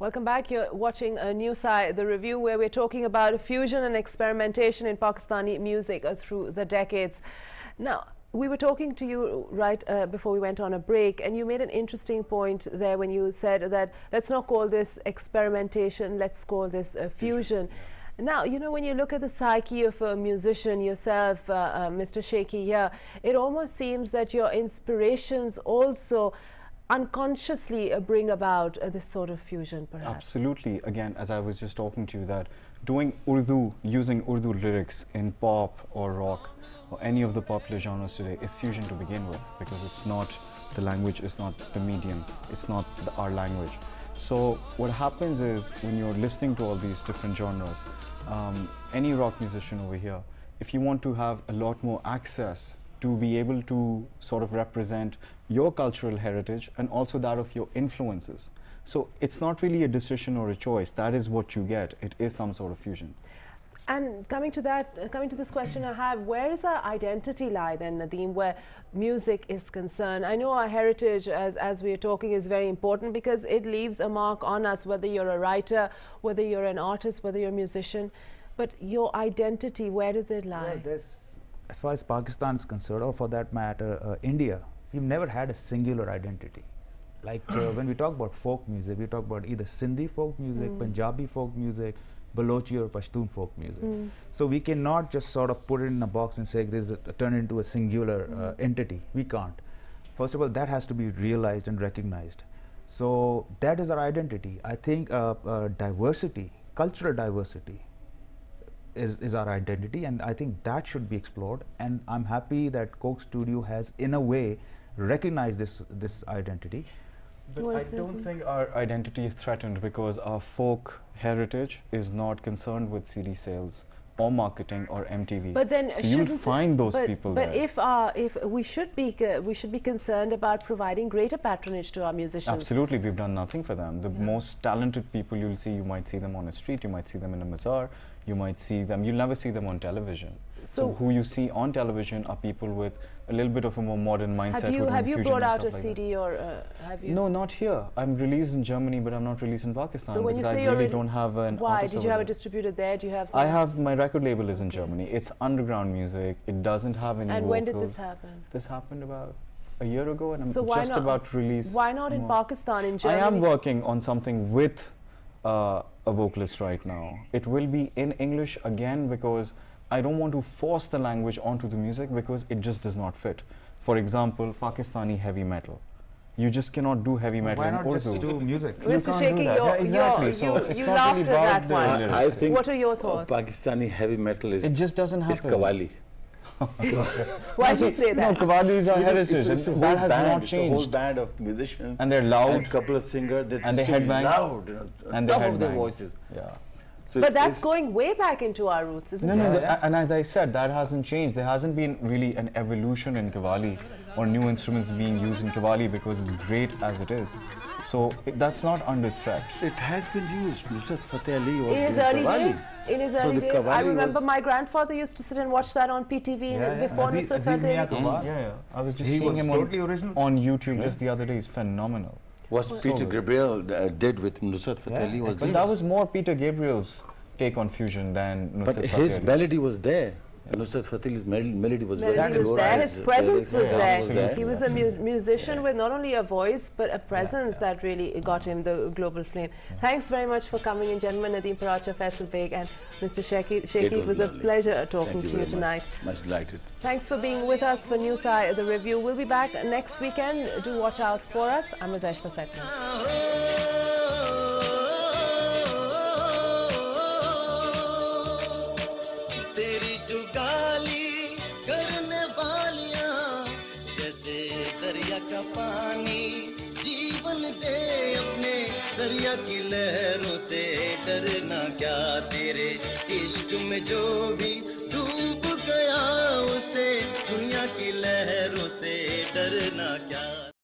Welcome back. You're watching NewsEye, the review where we're talking about fusion and experimentation in Pakistani music through the decades. Now, we were talking to you right before we went on a break, and you made an interesting point there when you said that let's not call this experimentation, let's call this fusion. Now, you know, when you look at the psyche of a musician yourself, Mr. Shaky here, it almost seems that your inspirations also unconsciously bring about this sort of fusion, perhaps. Absolutely. Again, as I was just talking to you, that doing Urdu, using Urdu lyrics in pop or rock or any of the popular genres today is fusion to begin with, because it's not, the language is not the medium, it's not our language. So what happens is, when you're listening to all these different genres, any rock musician over here, if you want to have a lot more access to be able to sort of represent your cultural heritage and also that of your influences. So it's not really a decision or a choice, that is what you get. It is some sort of fusion. And coming to that, coming to this question I have, where does our identity lie then, Nadeem, where music is concerned? I know our heritage, as we're talking, is very important because it leaves a mark on us, whether you're a writer, whether you're an artist, whether you're a musician. But your identity, where does it lie? Well, as far as Pakistan is concerned, or for that matter, India, we've never had a singular identity. Like when we talk about folk music, we talk about either Sindhi folk music, Punjabi folk music, Balochi or Pashtun folk music. So we cannot just sort of put it in a box and say this is turn into a singular entity. We can't. First of all, that has to be realized and recognized. So that is our identity. I think diversity, cultural diversity, is our identity, and I think that should be explored. And I'm happy that Coke Studio has, in a way, recognized this identity. But I don't think our identity is threatened, because our folk heritage is not concerned with CD sales or marketing or MTV. But then so you'll find those people but there. if we should be concerned about providing greater patronage to our musicians. Absolutely, we've done nothing for them. The most talented people you'll see, you might see them on a street, you might see them in a bazaar, you might see them, you'll never see them on television. So who you see on television are people with a little bit of a more modern mindset. Have you brought out a CD or have you? No, not here. I'm released in Germany, but I'm not released in Pakistan, so when because you say I really don't have an Why? artist Did you have it distributed there? Do you have? I have, my record label is in Germany. It's underground music. It doesn't have any And vocals. when did this happen? This happened about a year ago, and I'm so just about to release. Why not in Pakistan, in Germany? I am working on something with a vocalist right now. It will be in English again, because I don't want to force the language onto the music, because it just does not fit. For example, Pakistani heavy metal. You just cannot do heavy metal in Urdu. Why not just do music? Mr. Shaky, you laughed at that one. I think what are your thoughts? Pakistani heavy metal is, it just doesn't happen. Is Qawwali. Why do you say that? No, Qawwali is our heritage. That has not changed. It's a whole band of musicians. And they're loud. And a couple of singers that and they headbang. Loud. And they top headbang. of their voices. Yeah. So but that's going way back into our roots, isn't it? No, and as I said, that hasn't changed. There hasn't been really an evolution in Qawwali or new instruments being used in Qawwali, because it's great as it is. So that's not under threat. It has been used. Nusrat Fateh Ali was in his early Qawwali. days. In his early days, I remember my grandfather used to sit and watch that on PTV before Nusrat Fateh Ali. Yeah, I was just seeing him on YouTube just the other day. He's phenomenal. What Peter Gabriel did with Nusrat Fateh Ali was but that was more Peter Gabriel's take on fusion than Nusrat Fateh But his melody was there. Nusrat Fateh Ali's melody was very good. His presence was there. He was a musician with not only a voice but a presence that really got him the global flame. Thanks very much for coming in, gentlemen. Nadeem Paracha, Faisal Beg and Mr. Shaky. It was a pleasure talking to you tonight. Much delighted. Thanks for being with us for NewsEye, the review. We'll be back next weekend. Do watch out for us. I'm Razeshta Setman. दरिया का पानी जीवन दे अपने दरिया की लहरों से डरना क्या, तेरे इश्क में जो भी डूब गया उसे दुनिया की लहरों से डरना क्या।